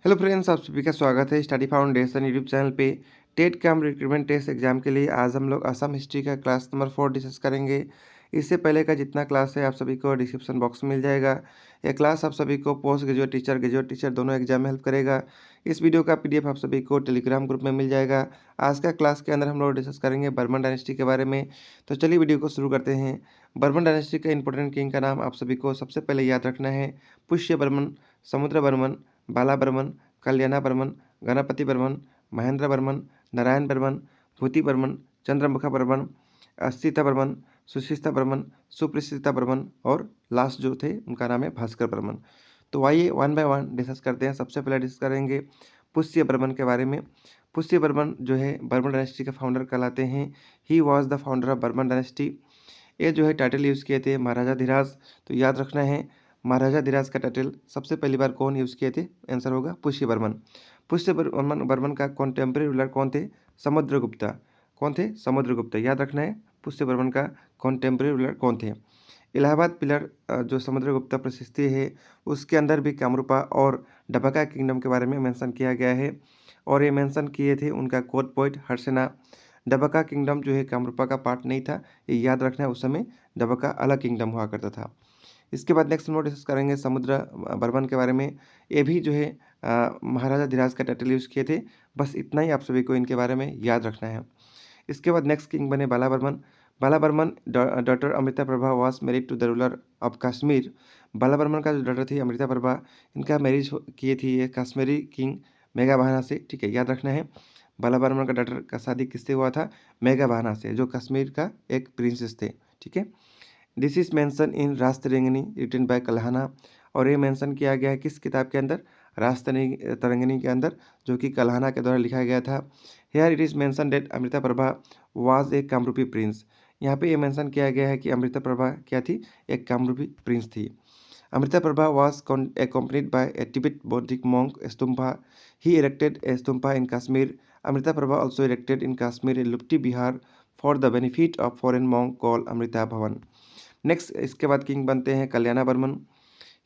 Hello friends, आप सभी का स्वागत है स्टडी फाउंडेशन यूट्यूब चैनल पे। टेट कम रिक्रूटमेंट टेस्ट एग्जाम के लिए आज हम लोग असम हिस्ट्री का क्लास नंबर 4 डिस्कस करेंगे। इससे पहले का जितना क्लास है आप सभी को डिस्क्रिप्शन बॉक्स में मिल जाएगा। यह क्लास आप सभी को पोस्ट ग्रेजुएट टीचर दोनों एग्जाम में हेल्प करेगा। इस वीडियो का पीडीएफ आप सभी को टेलीग्राम ग्रुप में मिल जाएगा। आज का क्लास के अंदर हम लोग डिस्कस करेंगे बर्मन डायनेस्टी के बारे में। तो चलिए वीडियो को शुरू करते हैं। बर्मन डायनेस्टी का इंपॉर्टेंट किंग का नाम आप सभी को सबसे पहले याद रखना है पुष्य बर्मन, समुद्र बर्मन, बाला बर्मन, कल्याणा बर्मन, गणपति बर्मन, महेंद्र बर्मन, नारायण बर्मन, भूति बर्मन, चंद्रमुखा बर्मन, अस्थिता बर्मन, सुशिस्ता बर्मन, सुप्रसिद्धा बर्मन और लास्ट जो थे उनका नाम है भास्कर बर्मन। तो आइए वन बाय वन डिस्कस करते हैं। सबसे पहले डिस्कस करेंगे पुष्य बर्मन के बारे में। पुष्य बर्मन जो है बर्मन डायनेस्टी का फाउंडर कहलाते हैं। He was the founder of Barman dynasty. ये जो है टाइटल यूज़ किए थे महाराजा धीराज। तो याद रखना है महाराजा धीराज का टाइटल सबसे पहली बार कौन यूज़ किए थे? आंसर होगा पुष्य बर्मन। पुष्य बर्मन बर्मन का कॉन्टेम्प्रेरी रूलर कौन थे? समुद्रगुप्ता। कौन थे? समुद्रगुप्ता। याद रखना है पुष्य बर्मन का कॉन्टेम्प्रेरी रूलर कौन थे? इलाहाबाद पिलर जो समुद्रगुप्ता प्रशस्ति है उसके अंदर भी कामरूपा और डबका किंगडम के बारे में मेंशन किया गया है और ये मेंशन किए थे उनका कोर्ट पोइट हर्षना। डबका किंगडम जो है कामरूपा का पार्ट नहीं था, ये याद रखना है। उस समय डबका अलग किंगडम हुआ करता था। इसके बाद नेक्स्ट हम लोग डिस्कस करेंगे समुद्र बर्मन के बारे में। ये भी जो है महाराजा धीराज का टाइटल यूज़ किए थे। बस इतना ही आप सभी को इनके बारे में याद रखना है। इसके बाद नेक्स्ट किंग बने Bala Barman. Bala Barman daughter Amrita Prabha was married to the ruler of Kashmir. Bala Barman का जो डॉटर थी अमृता प्रभा, इनका मैरिज किए थी ये कश्मीरी किंग मेघा बहाना से। ठीक है, याद रखना है बाला बर्मन का डॉटर का शादी किससे हुआ था? मेघा बहाना से, जो कश्मीर का एक प्रिंसेस थे। ठीक है, this is mention in Rajatarangini written by Kalhana. और ये मेंशन किया गया है किस किताब के अंदर? रास्तरंगिनी के अंदर, जो कि कल्हाना के द्वारा लिखा गया था। Here it is mention that Amrita Prabha was a Kamrupi prince. यहाँ पे ये मेंशन किया गया है कि अमृता प्रभा क्या थी? एक कामरूपी प्रिंस थी। Amrita Prabha was accompanied by a Tibet Buddhist monk Stupa. He erected a stupa in Kashmir. Amrita Prabha also erected in Kashmir a Lupti Bihar for the benefit of foreign monk called Amrita Bhavan. Next इसके बाद king बनते हैं कल्याणा बर्मन।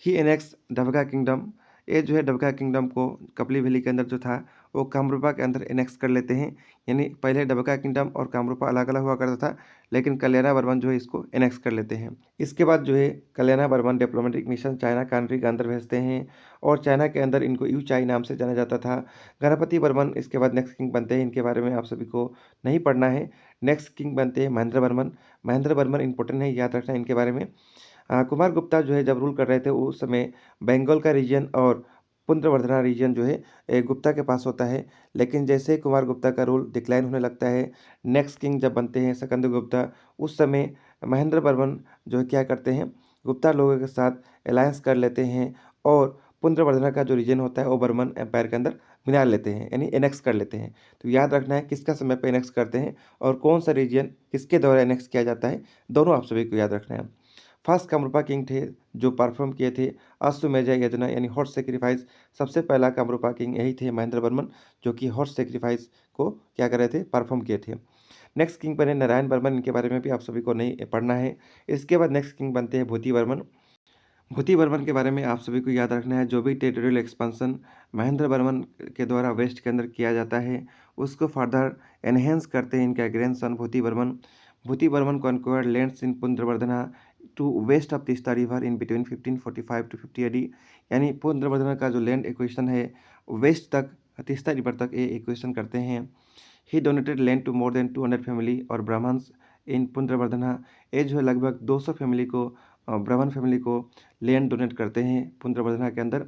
ही annex Dabka kingdom. ये जो है Dabka kingdom को कपली valley के अंदर जो था वो कामरूपा के अंदर एनेक्स कर लेते हैं। यानी पहले डबका किंगडम और कामरूपा अलग अलग हुआ करता था, लेकिन कल्याणा बर्मन जो है इसको एनेक्स कर लेते हैं। इसके बाद जो है Kalyana Barman diplomatic mission China country के अंदर भेजते हैं और चाइना के अंदर इनको यू चाई नाम से जाना जाता था। गणपति बर्मन इसके बाद नेक्स्ट किंग बनते हैं। इनके बारे में आप सभी को नहीं पढ़ना है। नेक्स्ट किंग बनते हैं महेंद्र बर्मन। महेंद्र बर्मन इंपॉर्टेंट है, याद रखना है इनके बारे में। कुमार गुप्ता जो है जब रूल कर रहे थे उस समय बंगाल का रीजन और पुंड्रवर्धना रीजन जो है गुप्ता के पास होता है। लेकिन जैसे कुमार गुप्ता का रूल डिक्लाइन होने लगता है, नेक्स्ट किंग जब बनते हैं सिकंदर गुप्ता, उस समय महेंद्र बर्मन जो है क्या करते हैं? गुप्ता लोगों के साथ अलायंस कर लेते हैं और पुंड्रवर्धना का जो रीजन होता है वो बर्मन एम्पायर के अंदर मिला लेते हैं, यानी एनेक्स कर लेते हैं। तो याद रखना है किसका समय पे एनेक्स करते हैं और कौन सा रीजन किसके द्वारा एनेक्स किया जाता है, दोनों आप सभी को याद रखना है। फर्स्ट कामरूपा किंग थे जो परफॉर्म किए थे अश्वमेध यज्ञ यानी हॉर्स सेक्रीफाइस। सबसे पहला कामरूपा किंग यही थे महेंद्र बर्मन, जो कि हॉर्स सेक्रीफाइस को क्या कर रहे थे? परफॉर्म किए थे। नेक्स्ट किंग बने नारायण बर्मन। इनके बारे में भी आप सभी को नहीं पढ़ना है। इसके बाद नेक्स्ट किंग बनते हैं भूति बर्मन। भूति बर्मन के बारे में आप सभी को याद रखना है, जो भी टेरिटोरियल एक्सपेंशन महेंद्र बर्मन के द्वारा वेस्ट के अंदर किया जाता है उसको फर्दर एनहेंस करते हैं इनका grandson Bhuti Barman. Bhuti Barman conquered lands in Pundravardhana to west of Teesta river in between 1545 to 50 AD। यानी पुंड्रवर्धना का जो लैंड एक्वेशन है वेस्ट तक, तीस्ता रिवर तक ये एक्वेशन करते हैं। He donated land to more than 200 family और ब्राह्मण्स इन पुंड्रवर्धना। ये जो है लगभग 200 फैमिली को, ब्राह्मण फैमिली को लैंड डोनेट करते हैं पुंड्रवर्धना के अंदर।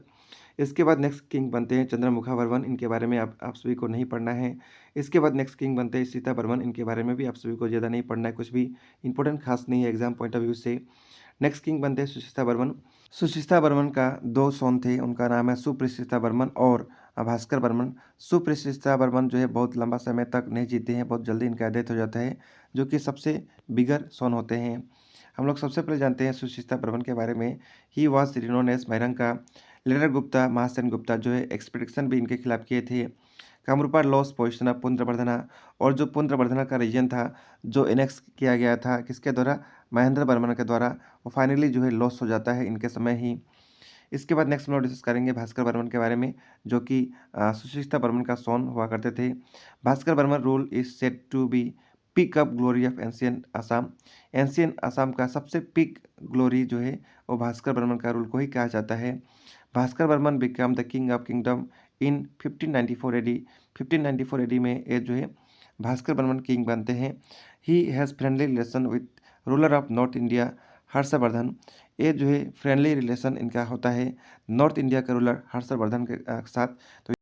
इसके बाद नेक्स्ट किंग बनते हैं चंद्रमुखा बर्मन। इनके बारे में आप सभी को नहीं पढ़ना है। इसके बाद नेक्स्ट किंग बनते हैं सीता बर्मन। इनके बारे में भी आप सभी को ज़्यादा नहीं पढ़ना है, कुछ भी इंपॉर्टेंट खास नहीं है एग्जाम पॉइंट ऑफ व्यू से। नेक्स्ट किंग बनते हैं सुशिस्ता बर्मन। सुशिस्ता बर्मन का दो सन थे, उनका नाम है सुप्रसिद्धा बर्मन और भास्कर बर्मन। सुप्रसिद्धा बर्मन जो है बहुत लंबा समय तक नहीं जीते हैं, बहुत जल्दी इनका डेथ हो जाता है, जो कि सबसे बिगर सन होते हैं। हम लोग सबसे पहले जानते हैं सुशिस्ता बर्मन के बारे में। He was renown as Mriganka. Later Gupta, Mahasena Gupta जो है एक्सपेडिशन भी इनके खिलाफ किए थे। Kamarupa lost position of Pundravardhana. और जो पुंड्रवर्धना का रीजन था जो एनेक्स किया गया था किसके द्वारा? महेंद्र बर्मन के द्वारा, वो फाइनली जो है लॉस हो जाता है इनके समय ही। इसके बाद नेक्स्ट हम लोग डिस्कस करेंगे भास्कर बर्मन के बारे में, जो कि सुशिष्टा बर्मन का सोन हुआ करते थे। Bhaskar Barman rule is said to be peak of glory of ancient Assam. Ancient Assam का सबसे पीक ग्लोरी जो है वो भास्कर बर्मन का रूल को ही कहा जाता है। Bhaskar Barman become the king of kingdom in 1594 AD. 1594 AD में ये जो है भास्कर बर्मन किंग बनते हैं। He has friendly relation with ruler of north India Harshavardhan. ये जो है फ्रेंडली रिलेशन इनका होता है नॉर्थ इंडिया के रूलर हर्षवर्धन के साथ। तो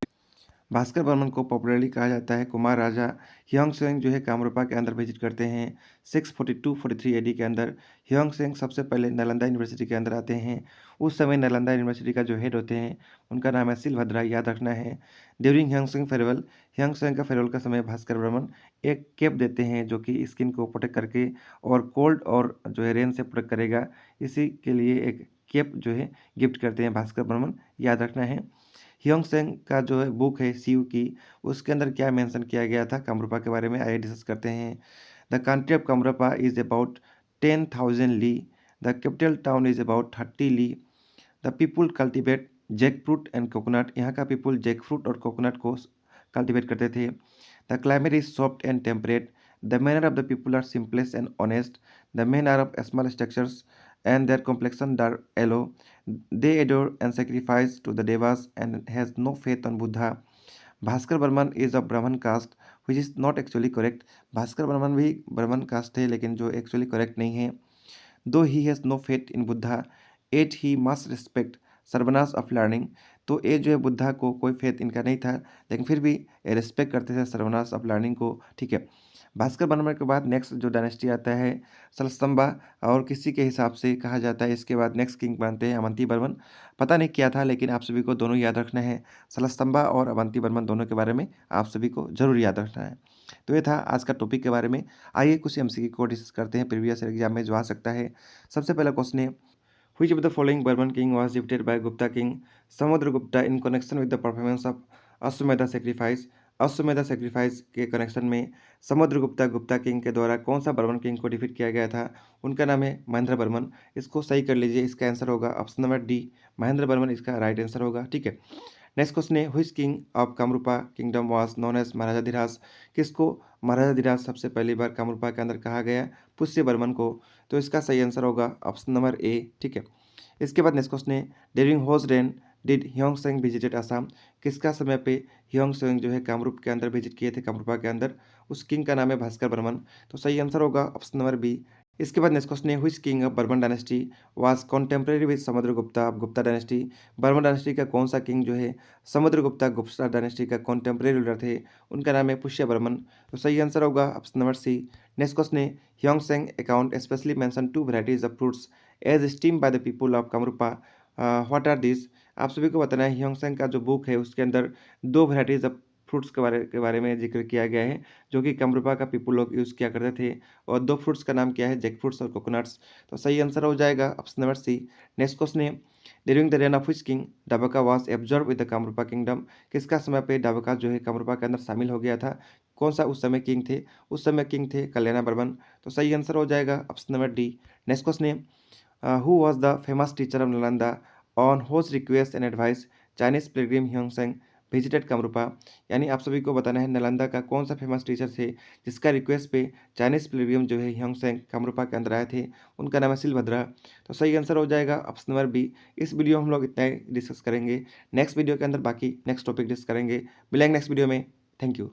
भास्कर बर्मन को पॉपुलरली कहा जाता है कुमार राजा। ह्योंग-सेंग जो है कामरूपा के अंदर विजिट करते हैं 642-43 एडी के अंदर। ह्योंग-सेंग सबसे पहले नालंदा यूनिवर्सिटी के अंदर आते हैं। उस समय नालंदा यूनिवर्सिटी का जो हेड होते हैं उनका नाम है सिलभद्रा, याद रखना है। ड्यूरिंग ह्योंग-सेंग फेयरवेल, ह्योंग-सेंग का फेयरवेल का समय भास्कर बर्मन एक कैप देते हैं जो कि स्किन को प्रोटेक्ट करके और कोल्ड और जो है रेन से प्रोटेक्ट करेगा, इसी के लिए एक कैप जो है गिफ्ट करते हैं भास्कर बर्मन, याद रखना है। ह्योंग-सेंग का जो है बुक है सीयू की, उसके अंदर क्या मेंशन किया गया था कामरूपा के बारे में, आइए डिस्कस करते हैं। The country of Kamarupa is about 10,000 li. The capital town is about 30 li. The people cultivate jackfruit and coconut. यहाँ का पीपुल जैक फ्रूट और कोकोनट को कल्टिवेट करते थे। The climate is soft and temperate. The manner of the people are simplest and honest. The men are of small structures and their complexion are yellow. They adore and sacrifice to the devas and has no faith on Buddha. Bhaskar Barman is a Brahmin caste which is not actually correct. Bhaskar Barman भी ब्राह्मण cast थे लेकिन जो actually correct नहीं है। दो he has no faith in Buddha yet he must respect सर्वनाश of learning. तो ये जो है बुद्धा को कोई फेथ इनका नहीं था लेकिन फिर भी ये रिस्पेक्ट करते थे सर्वनाश ऑफ लर्निंग को, ठीक है। भास्कर बर्मन के बाद नेक्स्ट जो डायनेस्टी आता है सलस्तंबा, और किसी के हिसाब से कहा जाता है इसके बाद नेक्स्ट किंग बनते हैं अवंती बर्मन। पता नहीं क्या था लेकिन आप सभी को दोनों याद रखना है, सलस्तंबा और अवंती बर्मन दोनों के बारे में आप सभी को जरूर याद रखना है। तो ये था आज का टॉपिक के बारे में। आइए कुछ एमसीक्यू को डिस्कस करते हैं प्रीवियस एग्जाम में जो आ सकता है। सबसे पहला क्वेश्चन है which of the following Barman king was defeated by Gupta king Samudragupta in connection with the performance of Ashvamedha sacrifice. Ashvamedha sacrifice के कनेक्शन में समुद्रगुप्ता गुप्ता किंग के द्वारा कौन सा बर्मन किंग को डिफीट किया गया था, उनका नाम है महेंद्र बर्मन। इसको सही कर लीजिए, इसका आंसर होगा option number D, Mahendra Barman इसका राइट आंसर होगा, ठीक है। नेक्स्ट क्वेश्चन है which king of Kamarupa kingdom was known as Maharaja Dhiraj. किसको महाराजा धीराज सबसे पहली बार कामरूपा के अंदर कहा गया, पुष्य बर्मन को। तो इसका सही आंसर होगा ऑप्शन नंबर ए, ठीक है। इसके बाद नेक्स्ट क्वेश्चन है during whose reign did Hiuen Tsang visited Assam. किसका समय पे ह्योंग-सेंग जो है कामरूप के अंदर विजिट किए थे कामरूपा के अंदर, उस किंग का नाम है भास्कर बर्मन। तो सही आंसर होगा ऑप्शन नंबर बी। इसके बाद नेक्स्ट क्वेश्चन है which king of Barman dynasty was contemporary with Samudragupta of Gupta dynasty. Barman dynasty का कौन सा किंग जो है समुद्रगुप्ता गुप्ता डायनेस्टी का कॉन्टेम्परेरी रूलर थे, उनका नाम है पुष्य बर्मन। तो सही आंसर होगा option number C. Next question है Hiuen Tsang account specially mention two varieties of fruits as esteemed by the people of Kamarupa, what are this. आप सभी को बताना है ह्योंग-सेंग का जो बुक है उसके अंदर दो वैराइटीज ऑफ फ्रूट्स के बारे में जिक्र किया गया है जो कि कामरूपा का पीपल लोग यूज़ किया करते थे, और दो फ्रूट्स का नाम क्या है, जैक फ्रूट्स और कोकोनट्स। तो सही आंसर हो जाएगा option number C. Next question है during the reign of which king Dabaka was absorb with the Kamarupa kingdom. किसका समय पे डाबका जो है कामरूपा के अंदर शामिल हो गया था, कौन सा उस समय किंग थे, उस समय किंग थे कल्याण बर्मन। तो सही आंसर हो जाएगा option number D. Next question है who was the famous teacher of Nalanda on whose request and advice Chinese pilgrim Hyung-Seng visited Kamrupa. यानी आप सभी को बताना है नालंदा का कौन सा फेमस टीचर थे जिसका रिक्वेस्ट पे चाइनीज पिलग्रिम जो है ह्योंग-सेंग कामरूपा के अंदर आए थे, उनका नाम है सिलभद्रा। तो सही आंसर हो जाएगा ऑप्शन नंबर बी। इस वीडियो में हम लोग इतना ही डिस्कस करेंगे, नेक्स्ट वीडियो के अंदर बाकी नेक्स्ट टॉपिक डिस्कस करेंगे। मिलेंगे नेक्स्ट वीडियो में, थैंक यू।